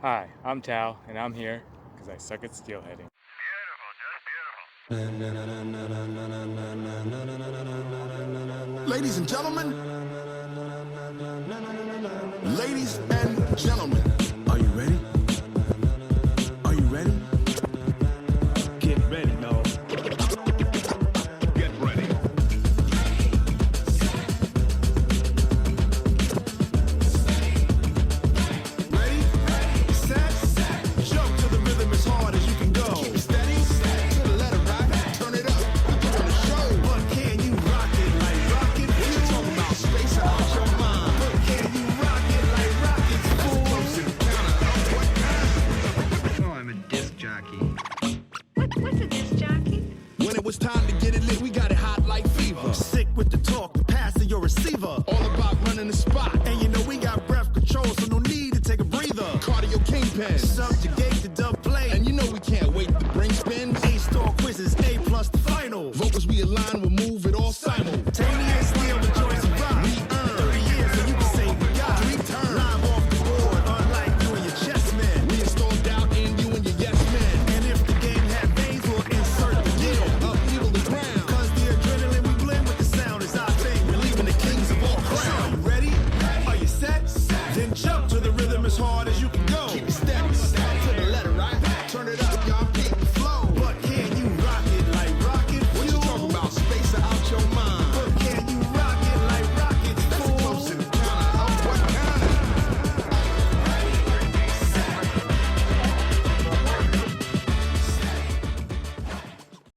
Hi, I'm Tal, and I'm here because I suck at steelheading. Ladies and gentlemen, ladies and gentlemen, are you ready? Are you ready? Get ready, no. Get ready. Ready, set, jump to the rhythm as hard as you can go. Keep steady, to the letter right, turn it up, put on the show. But can you rock it like rocket? What you talking about? Space out your mind. But can you rock it like rockets? Fool. Close to the counter. What kind? Oh, I'm a disc jockey. What's a disc jockey? When it was time to get it lit, we got it hot like fever. Sick with the talk, passing your receiver. All about running the spot. And you know we got breath control, so no need to take a breather. Cardio kingpin.